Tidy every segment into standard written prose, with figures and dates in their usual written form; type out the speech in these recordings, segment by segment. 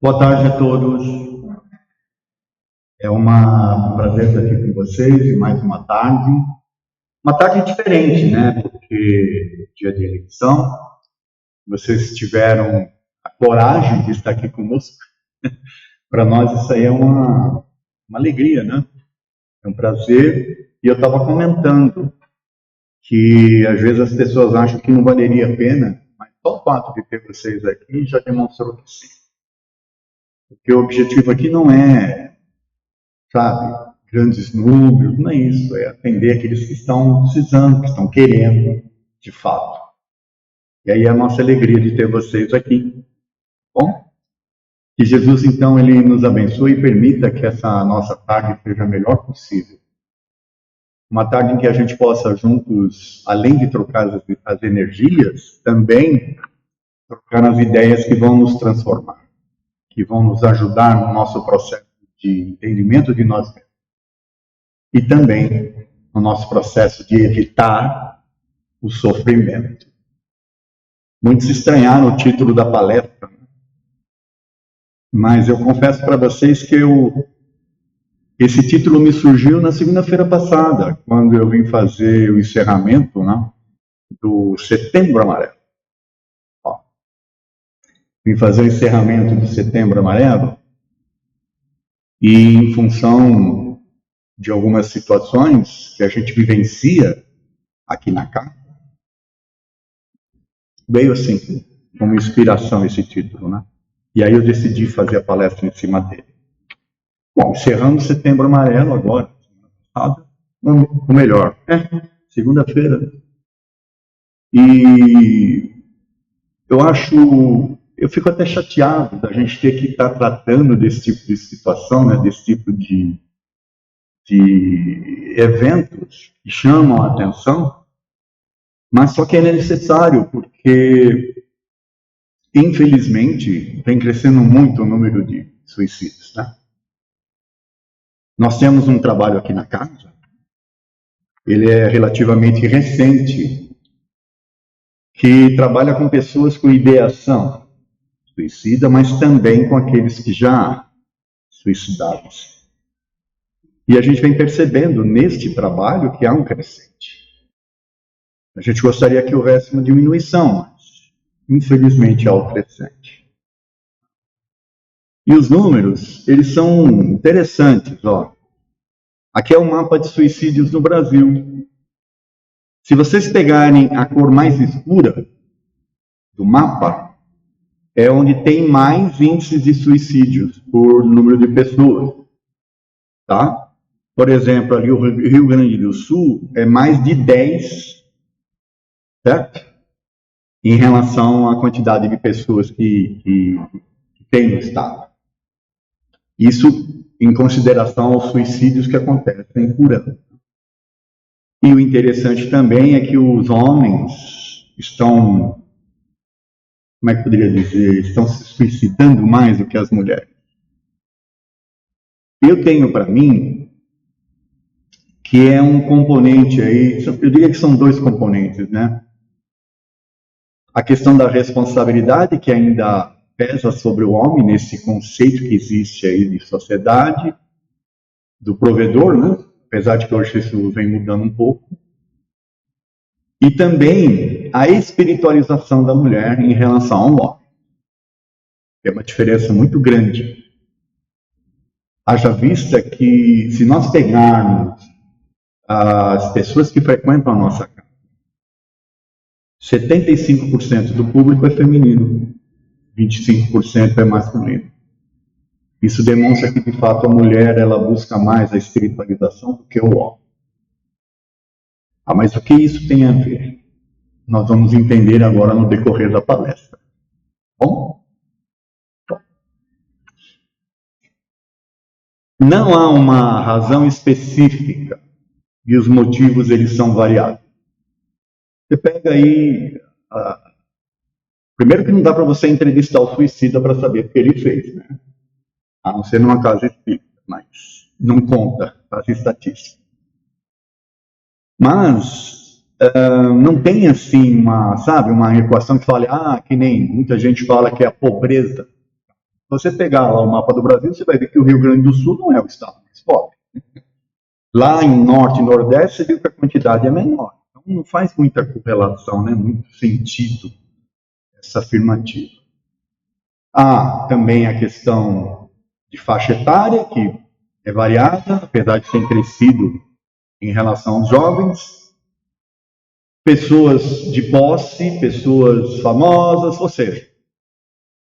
Boa tarde a todos. É um prazer estar aqui com vocês em mais uma tarde. Uma tarde diferente, né? Porque dia de eleição, vocês tiveram a coragem de estar aqui conosco. Para nós isso aí é uma alegria, né? É um prazer. E eu estava comentando que às vezes as pessoas acham que não valeria a pena, mas só o fato de ter vocês aqui já demonstrou que sim. Porque o objetivo aqui não é, sabe, grandes números, não é isso. É atender aqueles que estão precisando, que estão querendo, de fato. E aí é a nossa alegria de ter vocês aqui. Bom, que Jesus, então, ele nos abençoe e permita que essa nossa tarde seja a melhor possível. Uma tarde em que a gente possa juntos, além de trocar as energias, também trocar as ideias que vão nos transformar, que vão nos ajudar no nosso processo de entendimento de nós mesmos. E também no nosso processo de evitar o sofrimento. Muitos estranharam o título da palestra, mas eu confesso para vocês que esse título me surgiu na segunda-feira passada, quando eu vim fazer o encerramento, né, do Setembro Amarelo. Vim fazer o encerramento do Setembro Amarelo e, em função de algumas situações que a gente vivencia aqui na casa, veio assim, como inspiração esse título, né? E aí eu decidi fazer a palestra em cima dele. Bom, encerrando o Setembro Amarelo agora, ou melhor, segunda-feira. E eu fico até chateado da gente ter que estar tratando desse tipo de situação, né, desse tipo de eventos que chamam a atenção, mas só que ele é necessário, porque, infelizmente, vem crescendo muito o número de suicídios, né? Nós temos um trabalho aqui na casa, ele é relativamente recente, que trabalha com pessoas com ideação suicida, mas também com aqueles que já suicidaram-se. E a gente vem percebendo neste trabalho que há um crescente. A gente gostaria que houvesse uma diminuição, mas infelizmente há um crescente. E os números, eles são interessantes, ó. Aqui é o mapa de suicídios no Brasil. Se vocês pegarem a cor mais escura do mapa, é onde tem mais índices de suicídios por número de pessoas, tá? Por exemplo, ali o Rio Grande do Sul é mais de 10, certo? Em relação à quantidade de pessoas que tem no estado. Isso em consideração aos suicídios que acontecem por ano. E o interessante também é que os homens estão, como é que eu poderia dizer, estão se suicidando mais do que as mulheres. Eu tenho para mim que é um componente aí, eu diria que são dois componentes, né? A questão da responsabilidade, que ainda pesa sobre o homem, nesse conceito que existe aí de sociedade, do provedor, né? Apesar de que hoje isso vem mudando um pouco. E também a espiritualização da mulher em relação ao homem. É uma diferença muito grande. Haja vista que, se nós pegarmos as pessoas que frequentam a nossa casa, 75% do público é feminino, 25% é masculino. Isso demonstra que, de fato, a mulher ela busca mais a espiritualização do que o homem. Mas o que isso tem a ver? Nós vamos entender agora no decorrer da palestra. Bom? Não há uma razão específica e os motivos eles são variados. Você pega aí... Primeiro que não dá para você entrevistar o suicida para saber o que ele fez, né? A não ser numa casa espírita, mas não conta as estatísticas. Mas não tem assim uma equação que fale, que nem muita gente fala que é a pobreza. você pegar lá o mapa do Brasil, você vai ver que o Rio Grande do Sul não é o estado mais pobre. Lá em Norte e Nordeste, você viu que a quantidade é menor. Então, não faz muita correlação, né? Muito sentido essa afirmativa. Há também a questão de faixa etária, que é variada, apesar de ter crescido em relação aos jovens. Pessoas de posse, pessoas famosas, ou seja,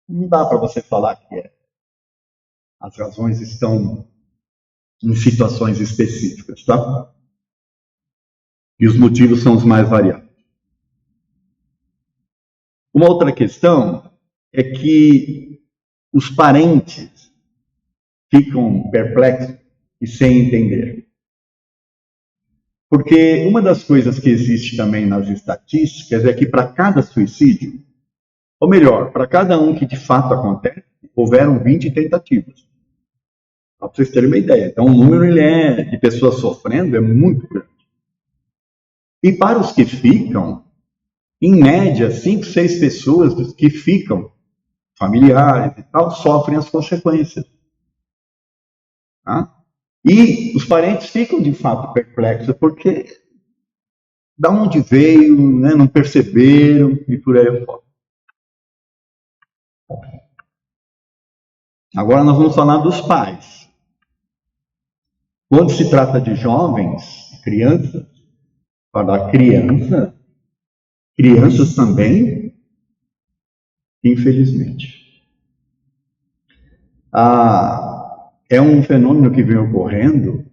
não dá para você falar que as razões estão em situações específicas, tá? E os motivos são os mais variados. Uma outra questão é que os parentes ficam perplexos e sem entender. Porque uma das coisas que existe também nas estatísticas é que para cada suicídio, ou melhor, para cada um que de fato acontece, houveram 20 tentativas. Para vocês terem uma ideia. Então, o número de pessoas sofrendo é muito grande. E para os que ficam, em média, 5, 6 pessoas dos que ficam, familiares e tal, sofrem as consequências. Tá? E os parentes ficam, de fato, perplexos, porque da onde veio, né, não perceberam, e por aí fora. Agora nós vamos falar dos pais. Quando se trata de jovens, crianças, para crianças também, infelizmente. É um fenômeno que vem ocorrendo,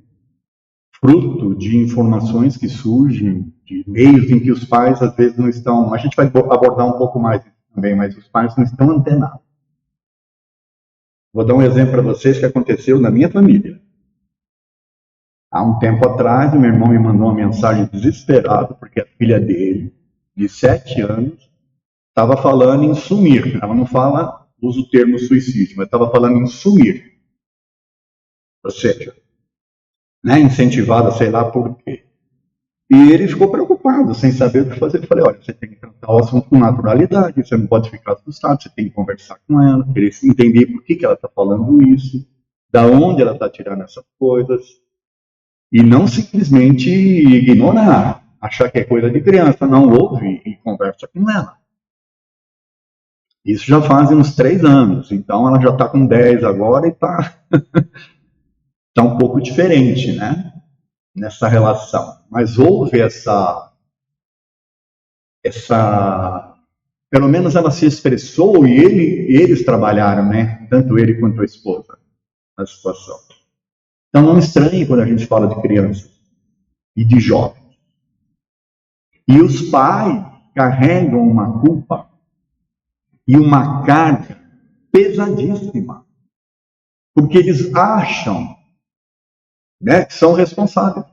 fruto de informações que surgem, de meios em que os pais às vezes não estão. A gente vai abordar um pouco mais também, mas os pais não estão antenados. Vou dar um exemplo para vocês que aconteceu na minha família. Há um tempo atrás, meu irmão me mandou uma mensagem desesperado, porque a filha dele, de 7 anos, estava falando em sumir. Ela não usa o termo suicídio, mas estava falando em sumir. Ou seja, né, incentivada, sei lá por quê. E ele ficou preocupado, sem saber o que fazer. Eu falei, olha, você tem que tratar o assunto com naturalidade, você não pode ficar assustado, você tem que conversar com ela, querer entender por que ela está falando isso, da onde ela está tirando essas coisas, e não simplesmente ignorar, achar que é coisa de criança. Não, ouve e conversa com ela. Isso já faz uns 3 anos, então ela já está com 10 agora e está tá um pouco diferente, né? Nessa relação. Mas houve pelo menos ela se expressou e eles trabalharam, né? Tanto ele quanto a esposa, na situação. Então não estranhe quando a gente fala de crianças e de jovens. E os pais carregam uma culpa e uma carga pesadíssima, porque eles acham, né, que são responsáveis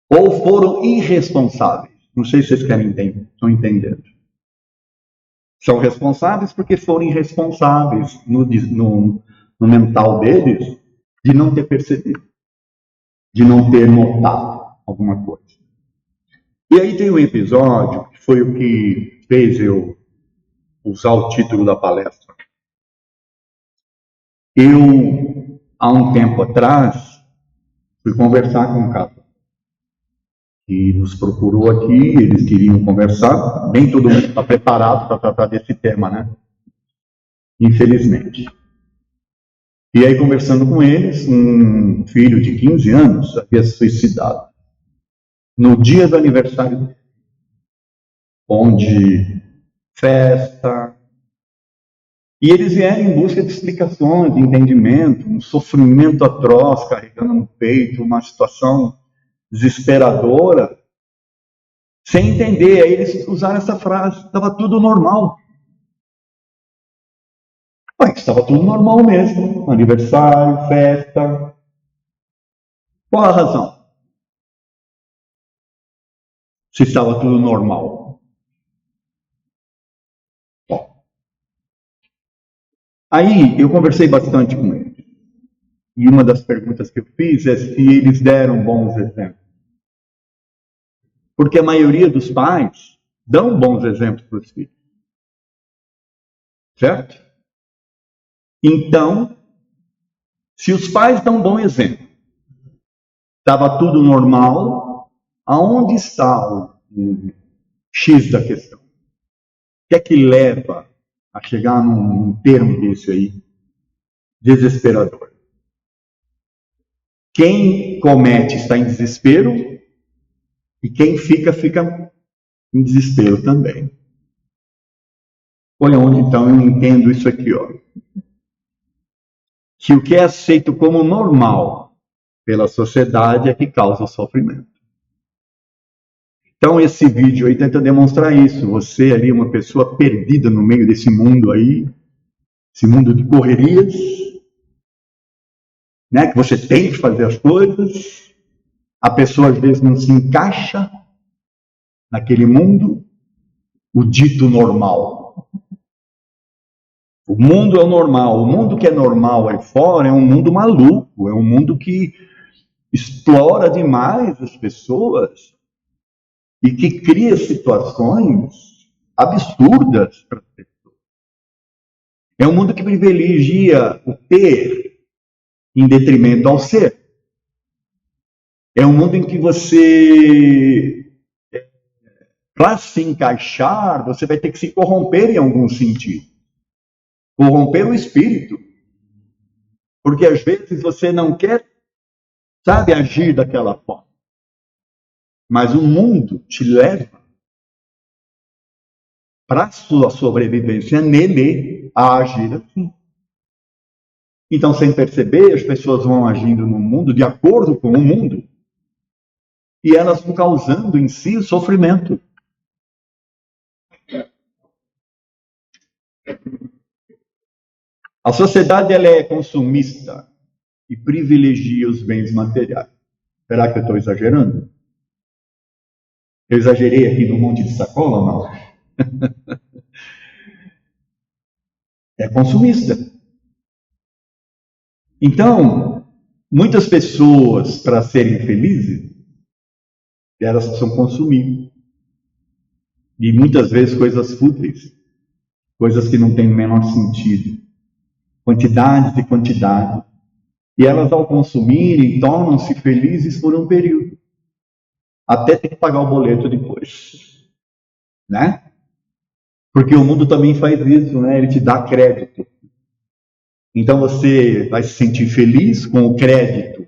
ou foram irresponsáveis. Não sei se vocês querem entender, estão entendendo. São responsáveis porque foram irresponsáveis no mental deles de não ter percebido, de não ter notado alguma coisa. E aí tem um episódio que foi o que fez eu usar o título da palestra. Eu, há um tempo atrás, fui conversar com um casal que nos procurou aqui, eles queriam conversar, nem todo mundo está preparado para tratar desse tema, né? Infelizmente. E aí, conversando com eles, um filho de 15 anos havia se suicidado no dia do aniversário dele, onde festa. E eles vieram em busca de explicações, de entendimento, um sofrimento atroz carregando no peito, uma situação desesperadora, sem entender. Aí eles usaram essa frase: estava tudo normal. Estava tudo normal mesmo, aniversário, festa. Qual a razão? Se estava tudo normal. Bom, aí eu conversei bastante com eles. E uma das perguntas que eu fiz é se eles deram bons exemplos. Porque a maioria dos pais dão bons exemplos para os filhos. Certo? Então, se os pais dão um bom exemplo, estava tudo normal, aonde está o X da questão? O que é que leva a chegar num termo desse aí, desesperador? Quem comete está em desespero e quem fica em desespero também. Olha onde então eu entendo isso aqui, ó. Que o que é aceito como normal pela sociedade é que causa o sofrimento. Então esse vídeo aí tenta demonstrar isso. Você ali, uma pessoa perdida no meio desse mundo aí, esse mundo de correrias, né, que você tem que fazer as coisas, a pessoa às vezes não se encaixa naquele mundo, o dito normal. O mundo é o normal. O mundo que é normal aí fora é um mundo maluco, é um mundo que explora demais as pessoas e que cria situações absurdas para as pessoas. É um mundo que privilegia o ter em detrimento ao ser. É um mundo em que você, para se encaixar, você vai ter que se corromper em algum sentido. Corromper o espírito. Porque às vezes você não quer, sabe, agir daquela forma. Mas o mundo te leva para a sua sobrevivência nele a agir assim. Então, sem perceber, as pessoas vão agindo no mundo de acordo com o mundo e elas vão causando em si o sofrimento. A sociedade ela é consumista e privilegia os bens materiais. Será que eu estou exagerando? Eu exagerei aqui no monte de sacola ou não? É consumista. Então, muitas pessoas, para serem felizes, elas precisam consumir. E muitas vezes coisas fúteis, coisas que não têm o menor sentido. Quantidades e quantidades. E elas, ao consumirem, tornam-se felizes por um período. Até ter que pagar o boleto depois. Né? Porque o mundo também faz isso, né? Ele te dá crédito. Então você vai se sentir feliz com o crédito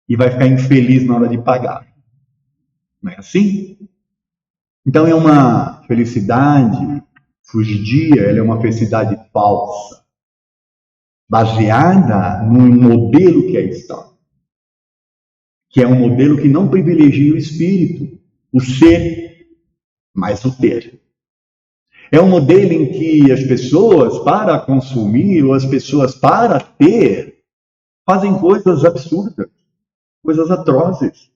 e vai ficar infeliz na hora de pagar. Não é assim? Então é uma felicidade fugidia, ela é uma felicidade falsa, baseada num modelo que aí está, que é um modelo que não privilegia o espírito, o ser, mas o ter. É um modelo em que as pessoas, para consumir, ou as pessoas, para ter, fazem coisas absurdas, coisas atrozes.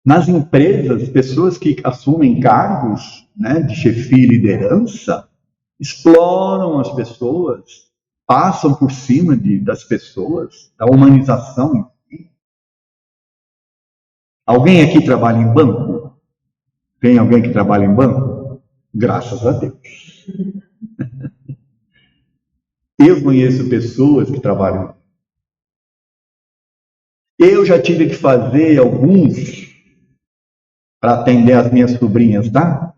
Nas empresas, pessoas que assumem cargos, né, de chefia e liderança, exploram as pessoas, passam por cima das pessoas, da humanização. Alguém aqui trabalha em banco? Tem alguém que trabalha em banco? Graças a Deus. Eu conheço pessoas que trabalham. Eu já tive que fazer alguns para atender as minhas sobrinhas, tá?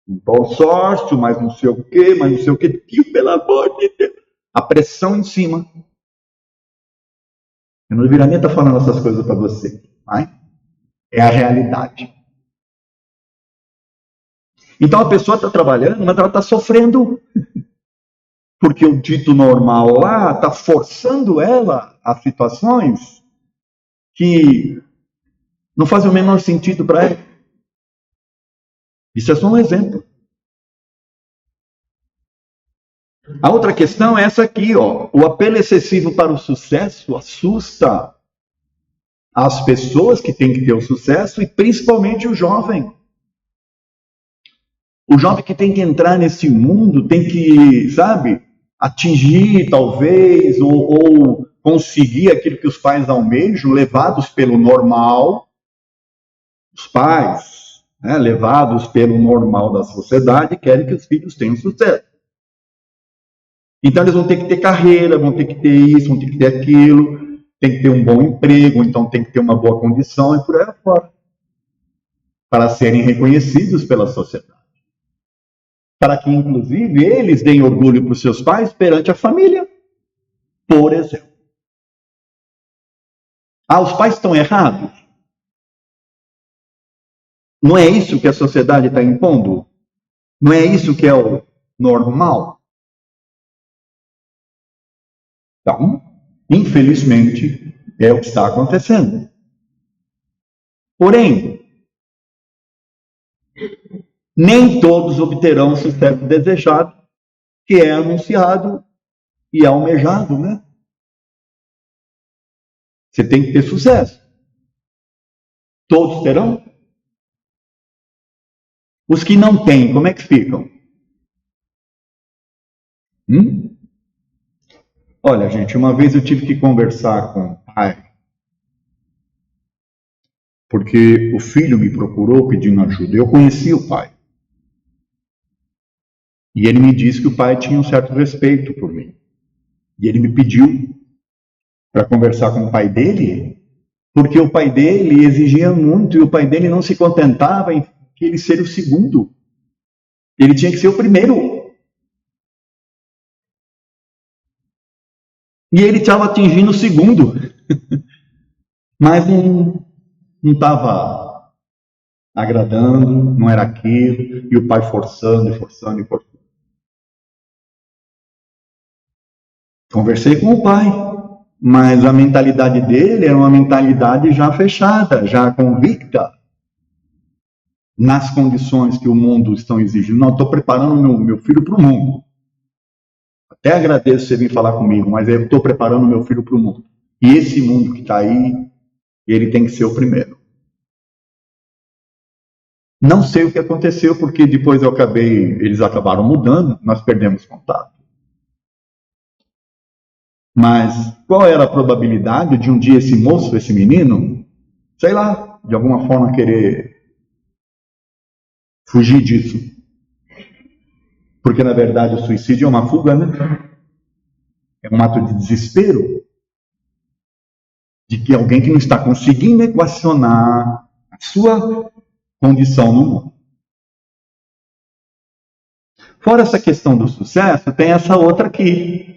Um consórcio, mas não sei o quê, mas não sei o quê. Tio, pelo amor de Deus. A pressão em cima. Eu não deveria nem estar falando essas coisas para você, mas é a realidade. Então a pessoa está trabalhando, mas ela está sofrendo. Porque o dito normal lá está forçando ela a situações que não fazem o menor sentido para ela. Isso é só um exemplo. A outra questão é essa aqui, ó. O apelo excessivo para o sucesso assusta as pessoas que têm que ter o sucesso e principalmente o jovem. O jovem que tem que entrar nesse mundo tem que, sabe, atingir talvez ou conseguir aquilo que os pais almejam, levados pelo normal. Os pais, né, levados pelo normal da sociedade, querem que os filhos tenham sucesso. Então eles vão ter que ter carreira, vão ter que ter isso, vão ter que ter aquilo, tem que ter um bom emprego, então tem que ter uma boa condição e por aí fora, para serem reconhecidos pela sociedade. Para que, inclusive, eles deem orgulho para os seus pais perante a família, por exemplo. Ah, os pais estão errados? Não é isso que a sociedade está impondo? Não é isso que é o normal? Então, infelizmente, é o que está acontecendo. Porém, nem todos obterão o sucesso desejado, que é anunciado e almejado, né? Você tem que ter sucesso. Todos terão? Os que não têm, como é que ficam? Olha, gente, uma vez eu tive que conversar com o pai, porque o filho me procurou pedindo ajuda. Eu conheci o pai. E ele me disse que o pai tinha um certo respeito por mim. E ele me pediu para conversar com o pai dele, porque o pai dele exigia muito e o pai dele não se contentava em que ele ser o segundo. Ele tinha que ser o primeiro. E ele estava atingindo o segundo. Mas não estava agradando, não era aquilo. E o pai forçando, e forçando, e forçando. Conversei com o pai, mas a mentalidade dele era uma mentalidade já fechada, já convicta nas condições que o mundo estão exigindo. Não, estou preparando meu filho para o mundo. Até agradeço você vir falar comigo, mas eu estou preparando meu filho para o mundo. E esse mundo que está aí, ele tem que ser o primeiro. Não sei o que aconteceu, porque depois eles acabaram mudando, nós perdemos contato. Mas qual era a probabilidade de um dia esse moço, esse menino, sei lá, de alguma forma querer fugir disso? Porque na verdade o suicídio é uma fuga, né? É um ato de desespero de que alguém que não está conseguindo equacionar a sua condição no mundo. Fora essa questão do sucesso, tem essa outra aqui,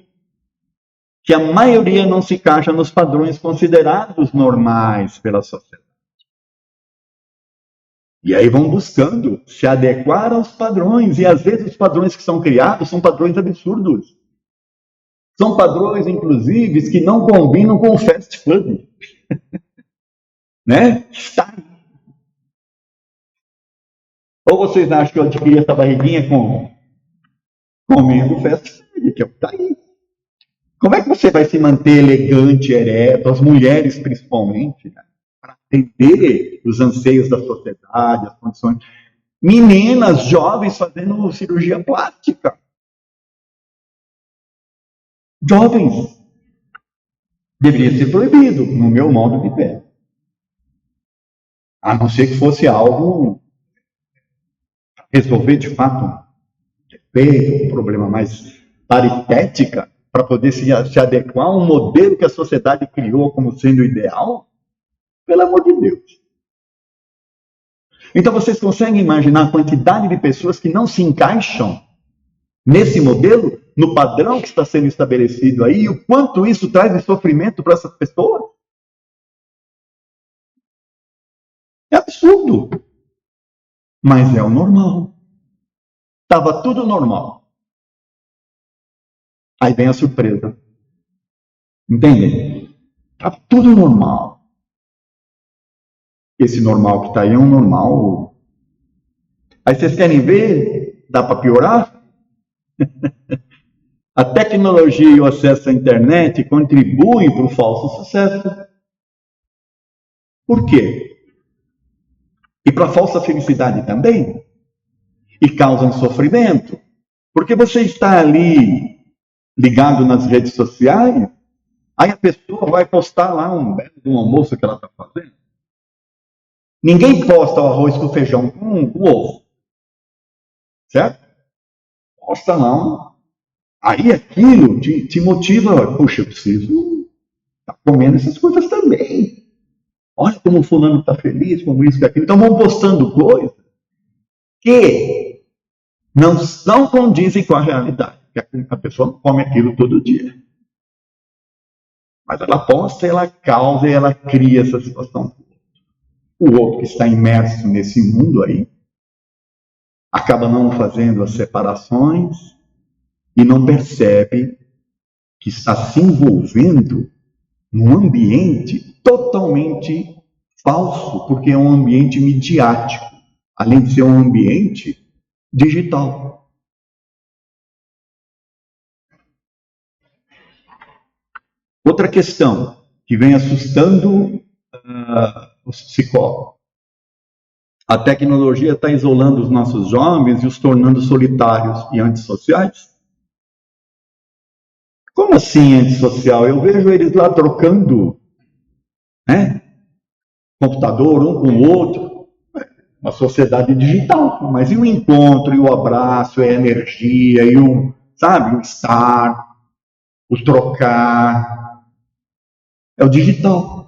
que a maioria não se encaixa nos padrões considerados normais pela sociedade. E aí vão buscando se adequar aos padrões, e às vezes os padrões que são criados são padrões absurdos. São padrões, inclusive, que não combinam com o fast food. Né? Está. Ou vocês acham que eu adquiri essa barriguinha comendo fast food, que está aí. Como é que você vai se manter elegante, ereto, as mulheres principalmente, né? Para atender os anseios da sociedade, as condições. Meninas jovens fazendo cirurgia plástica. Jovens. Deveria ser proibido, no meu modo de ver. A não ser que fosse algo resolver de fato um defeito, um problema mais para estética, para poder se adequar a um modelo que a sociedade criou como sendo ideal, pelo amor de Deus. Então vocês conseguem imaginar a quantidade de pessoas que não se encaixam nesse modelo, no padrão que está sendo estabelecido aí, e o quanto isso traz de sofrimento para essas pessoas? É absurdo. Mas é o normal. Estava tudo normal. Aí vem a surpresa. Entendem? Está tudo normal. Esse normal que está aí é um normal. Aí vocês querem ver? Dá para piorar? A tecnologia e o acesso à internet contribuem para o falso sucesso. Por quê? E para a falsa felicidade também. E causam sofrimento. Porque você está ali ligado nas redes sociais, aí a pessoa vai postar lá um almoço que ela está fazendo. Ninguém posta o arroz com feijão com ovo. Certo? Posta lá Aí aquilo te motiva, puxa, eu preciso estar comendo essas coisas também. Olha como o fulano está feliz, como isso e aquilo. Então vão postando coisas que não condizem com a realidade. A pessoa não come aquilo todo dia. Mas ela posta, ela causa e ela cria essa situação. O outro que está imerso nesse mundo aí acaba não fazendo as separações e não percebe que está se envolvendo num ambiente totalmente falso, porque é um ambiente midiático, além de ser um ambiente digital. Outra questão que vem assustando os psicólogos. A tecnologia está isolando os nossos jovens e os tornando solitários e antissociais? Como assim antissocial? Eu vejo eles lá trocando, né, computador um com o outro, uma sociedade digital. Mas e o encontro, e o abraço, e a energia, e o, sabe, o estar, o trocar? É o digital.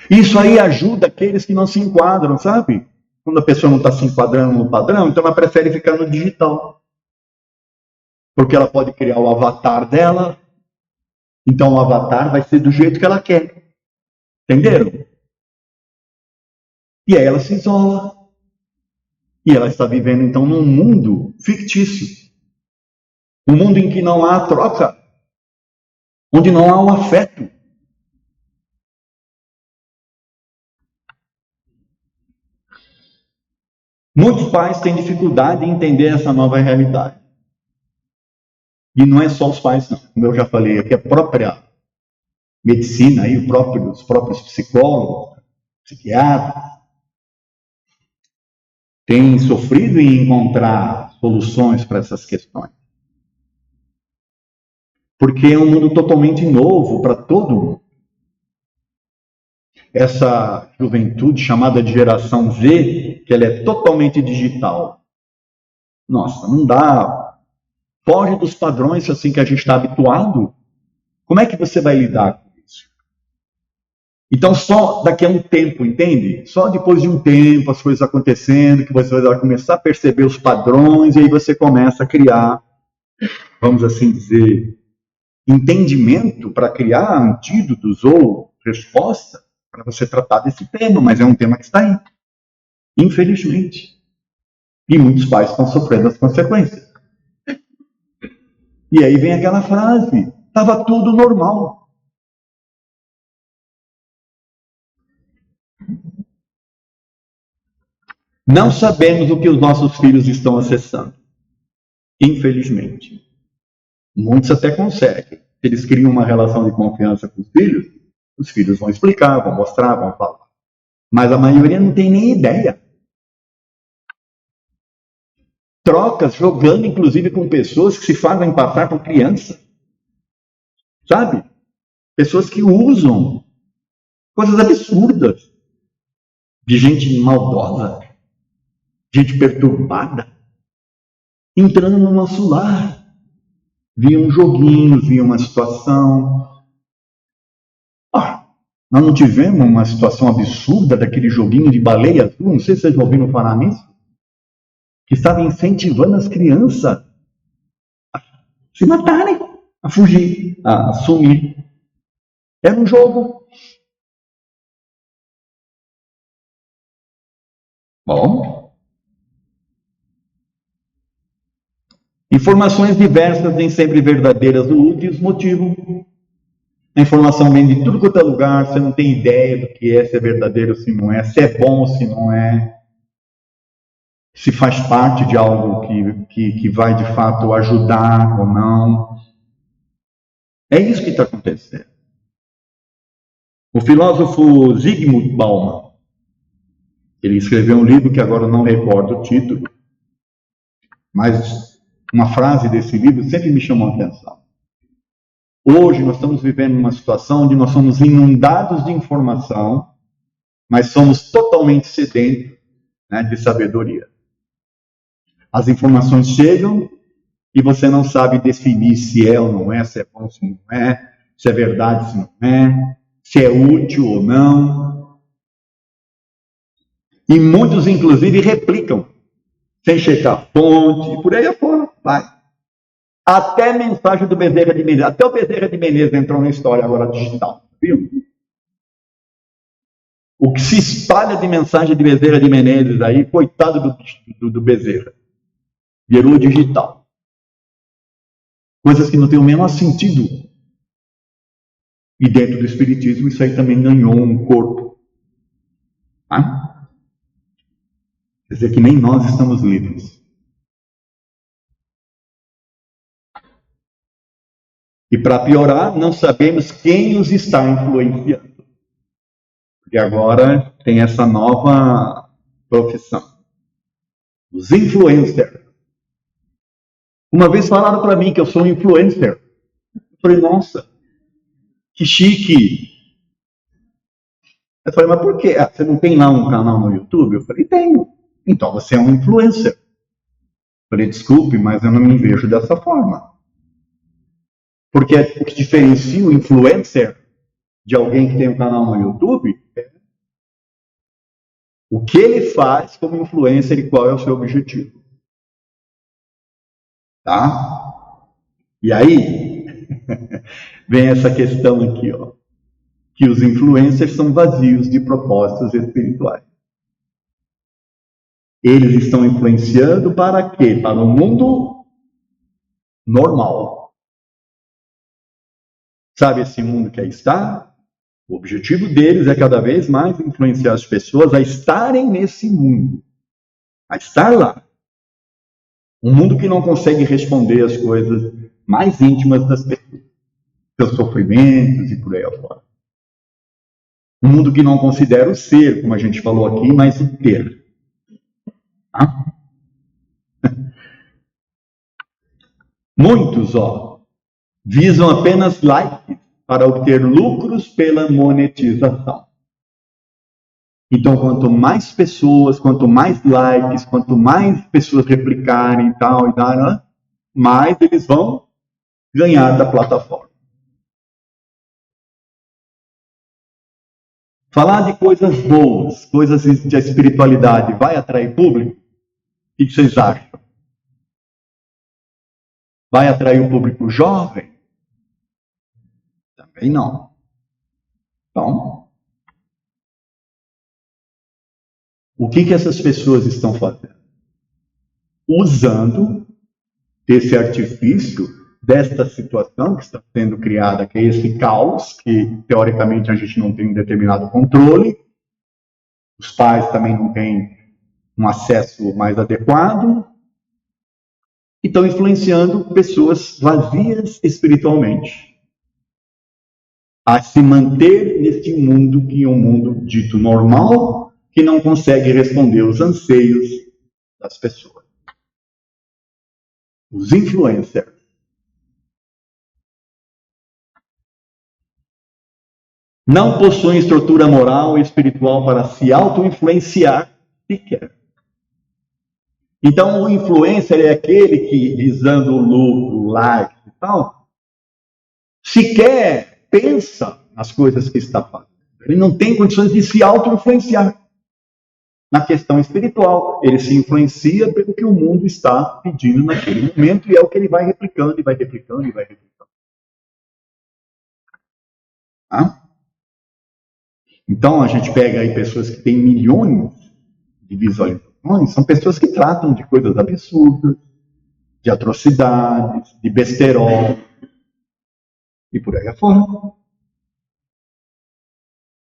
Isso aí ajuda aqueles que não se enquadram, sabe? Quando a pessoa não está se enquadrando no padrão, então ela prefere ficar no digital. Porque ela pode criar o avatar dela, então o avatar vai ser do jeito que ela quer. Entenderam? E aí ela se isola. E ela está vivendo, então, num mundo fictício. Um mundo em que não há troca. Onde não há o afeto. Muitos pais têm dificuldade em entender essa nova realidade. E não é só os pais, não. Como eu já falei aqui, a própria medicina, aí, os próprios psicólogos, psiquiatras, têm sofrido em encontrar soluções para essas questões. Porque é um mundo totalmente novo para todo mundo. Essa juventude chamada de geração Z, que ela é totalmente digital. Nossa, não dá. Foge dos padrões assim que a gente está habituado. Como é que você vai lidar com isso? Então, só daqui a um tempo, entende? Só depois de um tempo, as coisas acontecendo, que você vai começar a perceber os padrões, e aí você começa a criar, vamos assim dizer, entendimento para criar antídotos ou resposta para você tratar desse tema, mas é um tema que está aí, infelizmente. E muitos pais estão sofrendo as consequências. E aí vem aquela frase, estava tudo normal. Não sabemos o que os nossos filhos estão acessando. Infelizmente. Muitos até conseguem. Se eles criam uma relação de confiança com os filhos vão explicar, vão mostrar, vão falar. Mas a maioria não tem nem ideia. Trocas, jogando inclusive com pessoas que se fazem passar por criança. Sabe? Pessoas que usam coisas absurdas. De gente maldosa. Gente perturbada. Entrando no nosso lar. Via um joguinho, via uma situação. Nós não tivemos uma situação absurda daquele joguinho de baleia azul, não sei se vocês já ouviram falar nisso, que estava incentivando as crianças a se matarem, a fugir, a sumir. Era um jogo. Bom. Informações diversas, nem sempre verdadeiras, o útil motivo. A informação vem de tudo quanto é lugar, você não tem ideia do que é, se é verdadeiro, se não é, se é bom, se não é, se faz parte de algo que vai de fato ajudar ou não. É isso que está acontecendo. O filósofo Zygmunt Bauman, ele escreveu um livro que agora não recordo o título, mas uma frase desse livro sempre me chamou a atenção. Hoje nós estamos vivendo uma situação onde nós somos inundados de informação, mas somos totalmente sedentos, né, de sabedoria. As informações chegam e você não sabe definir se é ou não é, se é bom, se não é, se é verdade, se não é, se é útil ou não. E muitos, inclusive, replicam, sem checar a fonte, e por aí afora, vai. Até mensagem do Bezerra de Menezes. Até o Bezerra de Menezes entrou na história agora digital, viu? O que se espalha de mensagem de Bezerra de Menezes aí, coitado do Bezerra. Virou digital. Coisas que não têm o menor sentido. E dentro do Espiritismo, isso aí também ganhou um corpo. Tá? Quer dizer que nem nós estamos livres. E para piorar, não sabemos quem os está influenciando. Porque agora tem essa nova profissão. Os influencers. Uma vez falaram para mim que eu sou um influencer. Eu falei, nossa, que chique. Eu falei, mas por quê? Ah, você não tem lá um canal no YouTube? Eu falei, tenho. Então você é um influencer. Eu falei, desculpe, mas eu não me vejo dessa forma. Porque o que diferencia o influencer de alguém que tem um canal no YouTube é o que ele faz como influencer e qual é o seu objetivo. Tá? E aí, vem essa questão aqui, ó, que os influencers são vazios de propósitos espirituais. Eles estão influenciando para quê? Para o mundo normal. Sabe esse mundo que aí está? O objetivo deles é cada vez mais influenciar as pessoas a estarem nesse mundo, a estar lá. Um mundo que não consegue responder às coisas mais íntimas das pessoas, seus sofrimentos e por aí afora. Um mundo que não considera o ser, como a gente falou aqui, mas o ter. Tá? Muitos, visam apenas likes para obter lucros pela monetização. Então, quanto mais pessoas, quanto mais likes, quanto mais pessoas replicarem e tal, mais eles vão ganhar da plataforma. Falar de coisas boas, coisas de espiritualidade, vai atrair público? O que vocês acham? Vai atrair o público jovem? Também não. Então, o que essas pessoas estão fazendo? Usando desse artifício, desta situação que está sendo criada, que é esse caos, que teoricamente a gente não tem um determinado controle, os pais também não têm um acesso mais adequado, e estão influenciando pessoas vazias espiritualmente a se manter neste mundo que é um mundo dito normal, que não consegue responder aos anseios das pessoas. Os influencers. Não possuem estrutura moral e espiritual para se auto-influenciar sequer. Então, o influencer é aquele que, visando o lucro, like e tal, sequer pensa nas coisas que está fazendo. Ele não tem condições de se auto-influenciar. Na questão espiritual, ele se influencia pelo que o mundo está pedindo naquele momento, e é o que ele vai replicando, e vai replicando, e vai replicando. Tá? Então, a gente pega aí pessoas que têm milhões de visualizações, são pessoas que tratam de coisas absurdas, de atrocidades, de besterol, e por aí afora.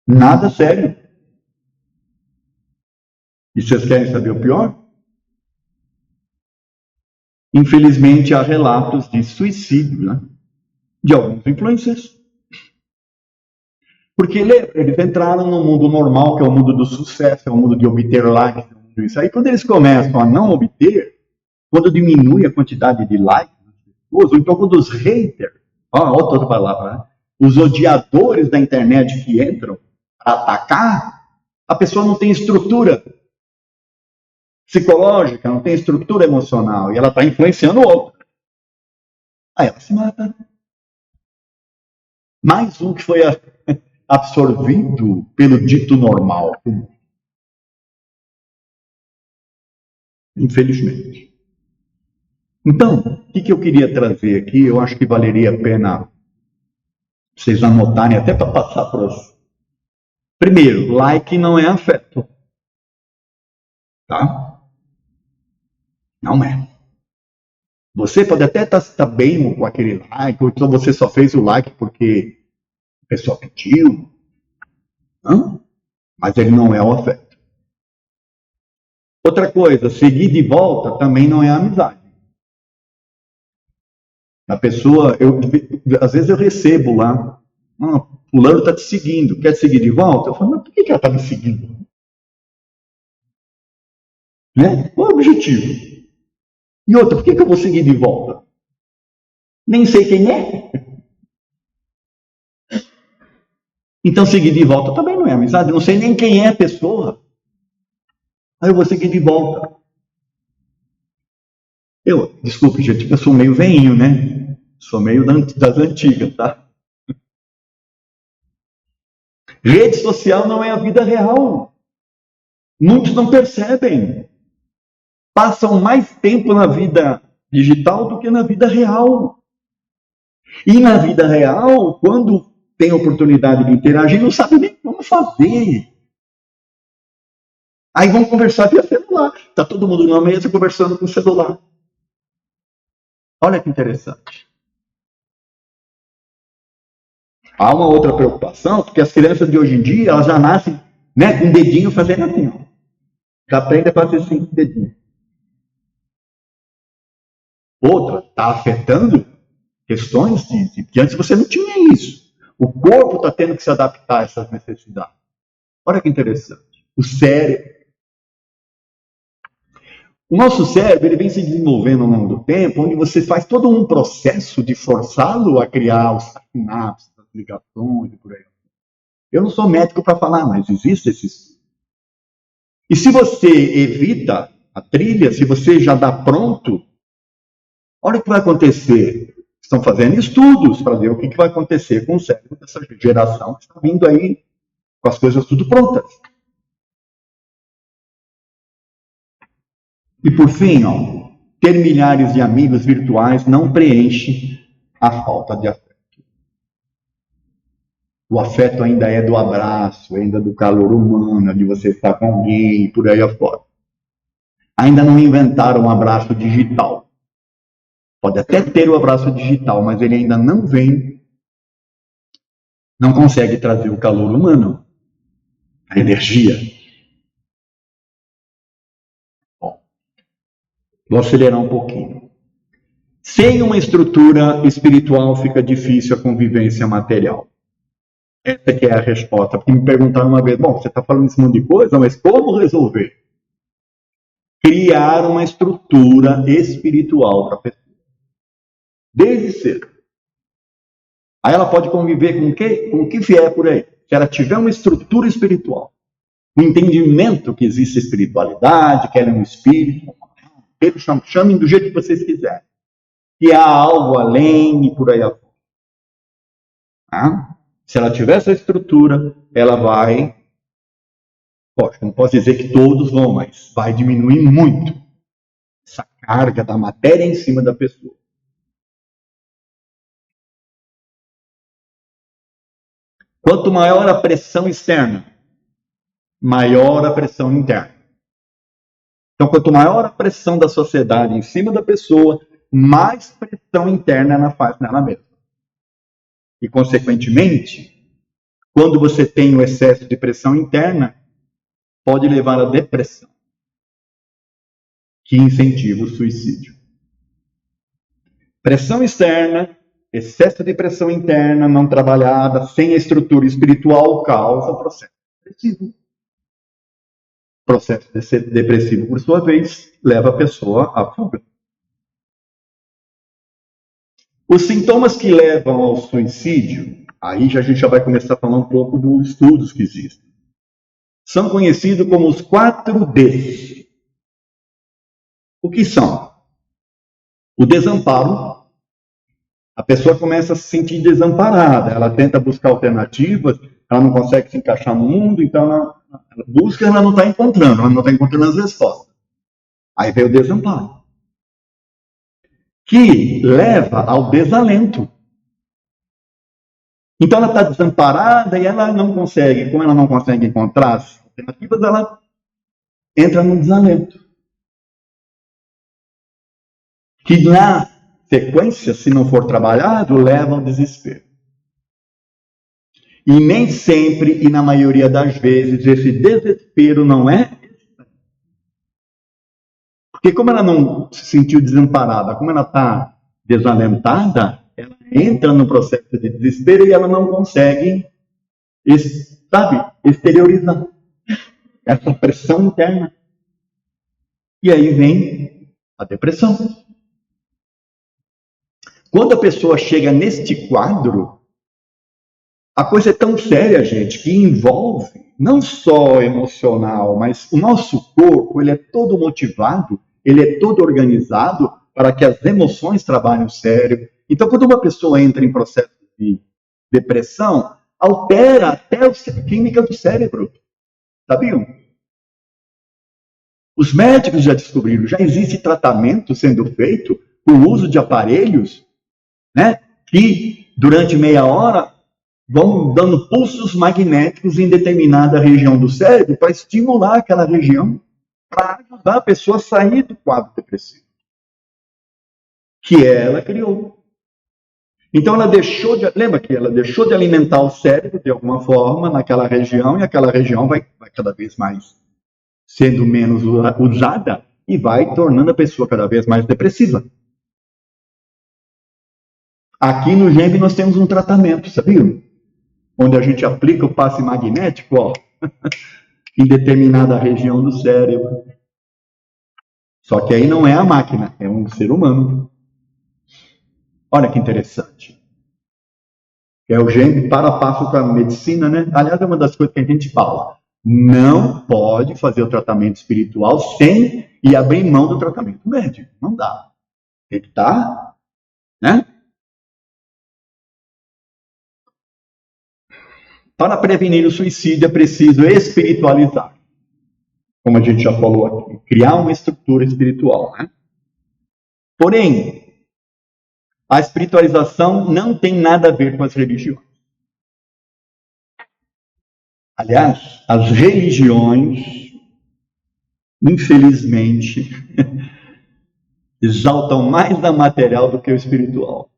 Nada sério. E vocês querem saber o pior? Infelizmente, há relatos de suicídio, né? De alguns influencers. Porque eles entraram no mundo normal, que é o mundo do sucesso, é o mundo de obter likes, isso aí. Quando eles começam a não obter, quando diminui a quantidade de likes, ou então quando os haters, olha outra palavra, né? Os odiadores da internet que entram para atacar, a pessoa não tem estrutura psicológica, não tem estrutura emocional, e ela está influenciando o outro. Aí ela se mata. Mais um que foi absorvido pelo dito normal, infelizmente. Então, o que eu queria trazer aqui, eu acho que valeria a pena vocês anotarem até para passar para os... Primeiro, like não é afeto. Tá? Não é. Você pode até estar bem com aquele like, ou então você só fez o like porque a pessoa pediu. Não? Mas ele não é o afeto. Outra coisa, seguir de volta também não é amizade. A pessoa, às vezes eu recebo lá, fulano está te seguindo, quer te seguir de volta? Eu falo, mas por que ela está me seguindo? Né? Qual é o objetivo? E outra, por que eu vou seguir de volta? Nem sei quem é. Então seguir de volta também não é amizade, eu não sei nem quem é a pessoa. Aí eu vou seguir de volta. Desculpe, gente, eu sou meio veinho, né? Sou meio das antigas, tá? Rede social não é a vida real. Muitos não percebem. Passam mais tempo na vida digital do que na vida real. E na vida real, quando tem oportunidade de interagir, não sabe nem como fazer. Aí vão conversar via celular. Está todo mundo na mesa conversando com o celular. Olha que interessante. Há uma outra preocupação, porque as crianças de hoje em dia, elas já nascem, né, com o dedinho fazendo assim. Ó. Já aprende a fazer assim com o dedinho. Outra, está afetando questões que antes você não tinha isso. O corpo está tendo que se adaptar a essas necessidades. Olha que interessante. O cérebro. O nosso cérebro ele vem se desenvolvendo ao longo do tempo, onde você faz todo um processo de forçá-lo a criar os sinapses, as ligações e por aí. Eu não sou médico para falar, mas existe esses. E se você evita a trilha, se você já dá pronto, olha o que vai acontecer. Estão fazendo estudos para ver o que vai acontecer com o cérebro dessa geração que está vindo aí com as coisas tudo prontas. E por fim, ter milhares de amigos virtuais não preenche a falta de afeto. O afeto ainda é do abraço, ainda do calor humano, de você estar com alguém, por aí afora. Ainda não inventaram um abraço digital. Pode até ter o abraço digital, mas ele ainda não vem, não consegue trazer o calor humano, a energia. Bom, vou acelerar um pouquinho. Sem uma estrutura espiritual fica difícil a convivência material. Essa que é a resposta. Porque me perguntaram uma vez, bom, você está falando esse monte de coisa, mas como resolver? Criar uma estrutura espiritual para a pessoa. Desde cedo. Aí ela pode conviver com o que vier por aí. Se ela tiver uma estrutura espiritual, um entendimento que existe espiritualidade, que ela é um espírito, chamem do jeito que vocês quiserem. Que há algo além e por aí afora. Se ela tiver essa estrutura, ela vai... Lógico, não posso dizer que todos vão, mas vai diminuir muito essa carga da matéria em cima da pessoa. Quanto maior a pressão externa, maior a pressão interna. Então, quanto maior a pressão da sociedade em cima da pessoa, mais pressão interna ela faz nela mesma. E, consequentemente, quando você tem o excesso de pressão interna, pode levar à depressão, que incentiva o suicídio. Pressão externa, excesso de pressão interna não trabalhada, sem a estrutura espiritual, causa processo depressivo. Processo depressivo, por sua vez, leva a pessoa à fuga. Os sintomas que levam ao suicídio, aí a gente já vai começar a falar um pouco dos estudos que existem. São conhecidos como os 4Ds. O que são? O desamparo, A pessoa começa a se sentir desamparada, ela tenta buscar alternativas, ela não consegue se encaixar no mundo, então ela busca, ela não está encontrando as respostas. Aí vem o desamparo, que leva ao desalento. Então ela está desamparada e ela não consegue, como ela não consegue encontrar as alternativas, ela entra num desalento. Que na sequência, se não for trabalhado, leva ao desespero. E nem sempre, e na maioria das vezes, esse desespero não é. Porque como ela não se sentiu desamparada, como ela está desalentada, ela entra no processo de desespero e ela não consegue, sabe, exteriorizar essa pressão interna. E aí vem a depressão. Quando a pessoa chega neste quadro, a coisa é tão séria, gente, que envolve não só emocional, mas o nosso corpo, ele é todo motivado, ele é todo organizado para que as emoções trabalhem o cérebro. Então, quando uma pessoa entra em processo de depressão, altera até a química do cérebro. Sabiam? Os médicos já descobriram, já existe tratamento sendo feito com o uso de aparelhos, né, que durante meia hora vão dando pulsos magnéticos em determinada região do cérebro para estimular aquela região, para ajudar a pessoa a sair do quadro depressivo, que ela criou. Então ela deixou de, lembra que ela deixou de alimentar o cérebro de alguma forma naquela região, e aquela região vai cada vez mais sendo menos usada e vai tornando a pessoa cada vez mais depressiva. Aqui no GEMB nós temos um tratamento, sabiam? Onde a gente aplica o passe magnético, ó, em determinada região do cérebro. Só que aí não é a máquina, é um ser humano. Olha que interessante. É o GEMB para passo com a medicina, né? Aliás, é uma das coisas que a gente fala. Não pode fazer o tratamento espiritual sem e abrir mão do tratamento médico. Não dá. Tem que estar, né? Para prevenir o suicídio é preciso espiritualizar. Como a gente já falou aqui, criar uma estrutura espiritual, né? Porém, a espiritualização não tem nada a ver com as religiões. Aliás, as religiões, infelizmente, exaltam mais a material do que o espiritual.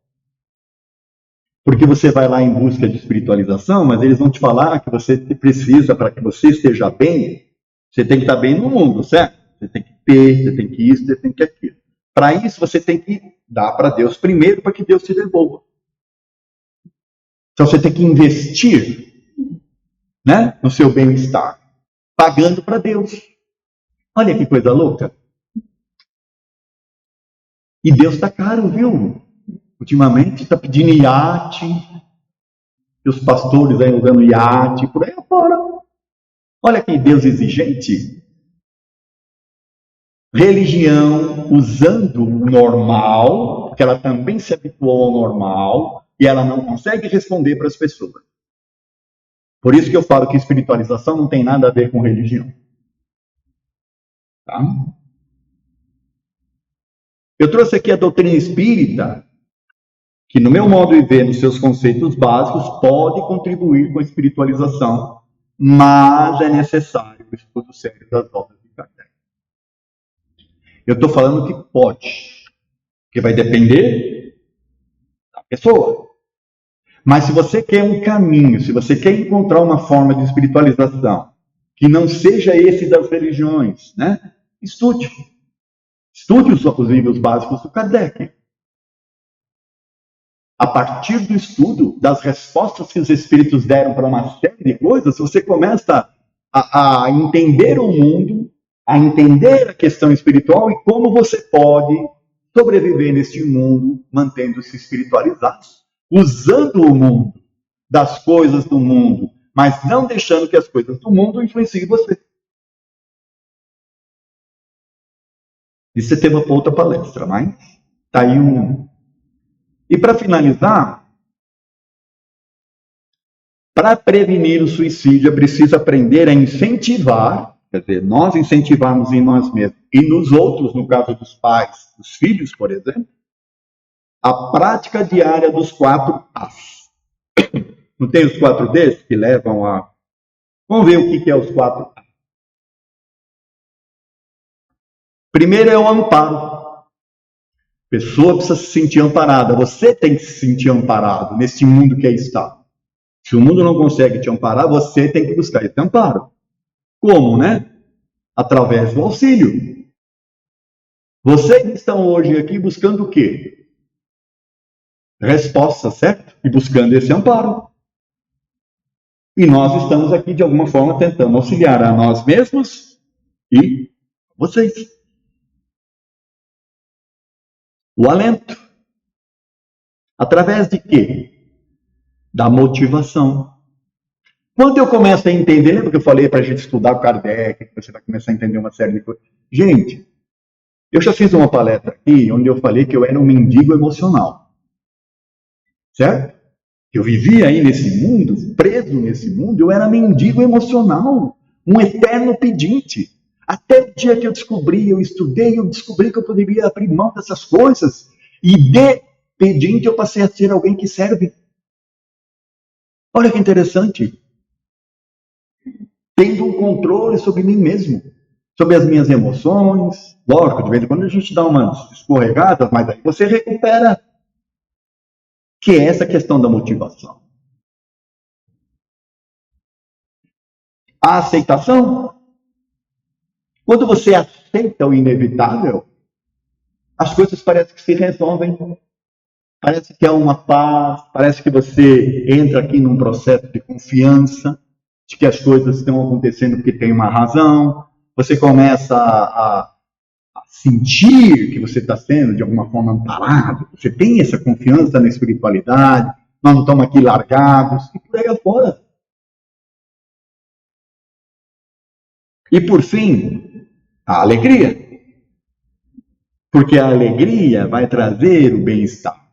Porque você vai lá em busca de espiritualização, mas eles vão te falar que você precisa, para que você esteja bem, você tem que estar bem no mundo, certo? Você tem que ter, você tem que isso, você tem que aquilo. Para isso, você tem que dar para Deus primeiro, para que Deus te devolva. Então, você tem que investir, né, no seu bem-estar, pagando para Deus. Olha que coisa louca. E Deus está caro, viu? Ultimamente está pedindo iate, e os pastores aí usando iate, por aí afora. Olha que Deus exigente. Religião usando o normal, porque ela também se habituou ao normal, e ela não consegue responder para as pessoas. Por isso que eu falo que espiritualização não tem nada a ver com religião. Tá? Eu trouxe aqui a doutrina espírita, que no meu modo de ver, nos seus conceitos básicos, pode contribuir com a espiritualização, mas é necessário o estudo sério das obras de Kardec. Eu estou falando que pode, porque vai depender da pessoa. Mas se você quer um caminho, se você quer encontrar uma forma de espiritualização que não seja esse das religiões, né? Estude. Estude os livros básicos do Kardec. A partir do estudo, das respostas que os espíritos deram para uma série de coisas, você começa a entender o mundo, a entender a questão espiritual e como você pode sobreviver neste mundo, mantendo-se espiritualizado, usando o mundo, das coisas do mundo, mas não deixando que as coisas do mundo influenciem você. Isso é tema para outra palestra, mas está aí um. E para finalizar, para prevenir o suicídio é preciso aprender a incentivar, quer dizer, nós incentivarmos em nós mesmos e nos outros, no caso dos pais, dos filhos, por exemplo, a prática diária dos 4 As. Não tem os 4 Ds que levam a... Vamos ver o que é os 4 As. Primeiro é o amparo. A pessoa precisa se sentir amparada. Você tem que se sentir amparado nesse mundo que aí está. Se o mundo não consegue te amparar, você tem que buscar esse amparo. Como, né? Através do auxílio. Vocês estão hoje aqui buscando o quê? Resposta, certo? E buscando esse amparo. E nós estamos aqui, de alguma forma, tentando auxiliar a nós mesmos e vocês. O alento. Através de quê? Da motivação. Quando eu começo a entender, lembra que eu falei para a gente estudar o Kardec, que você vai começar a entender uma série de coisas? Gente, eu já fiz uma palestra aqui, onde eu falei que eu era um mendigo emocional. Certo? Eu vivia aí nesse mundo, preso nesse mundo, eu era mendigo emocional, um eterno pedinte. Até o dia que eu descobri, eu estudei, eu descobri que eu poderia abrir mão dessas coisas, e de pedinte eu passei a ser alguém que serve. Olha que interessante. Tendo um controle sobre mim mesmo, sobre as minhas emoções. Lógico, de vez em quando a gente dá umas escorregadas, mas aí você recupera. Que é essa questão da motivação. A aceitação. Quando você aceita o inevitável, as coisas parecem que se resolvem. Parece que há uma paz, parece que você entra aqui num processo de confiança, de que as coisas estão acontecendo porque tem uma razão. Você começa a sentir que você está sendo, de alguma forma, amparado. Você tem essa confiança na espiritualidade. Nós não estamos aqui largados. E por aí afora. E, por fim, a alegria. Porque a alegria vai trazer o bem-estar.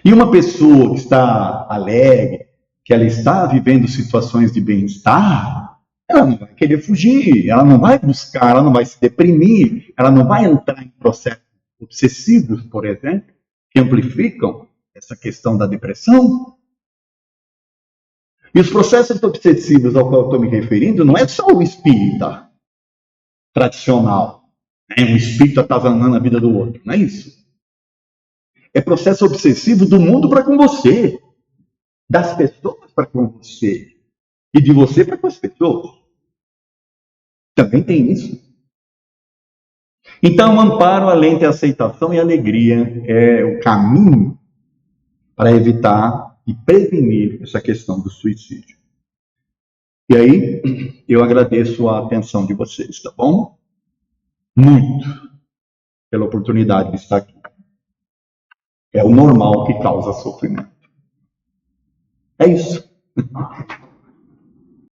E uma pessoa que está alegre, que ela está vivendo situações de bem-estar, ela não vai querer fugir, ela não vai buscar, ela não vai se deprimir, ela não vai entrar em processos obsessivos, por exemplo, que amplificam essa questão da depressão. E os processos obsessivos ao qual eu estou me referindo não é só o espírita tradicional, um espírito atazanando a vida do outro, não é isso. É processo obsessivo do mundo para com você, das pessoas para com você, e de você para com as pessoas. Também tem isso. Então, o amparo, além de aceitação e alegria, é o caminho para evitar e prevenir essa questão do suicídio. E aí, eu agradeço a atenção de vocês, tá bom? Muito pela oportunidade de estar aqui. É o normal que causa sofrimento. É isso.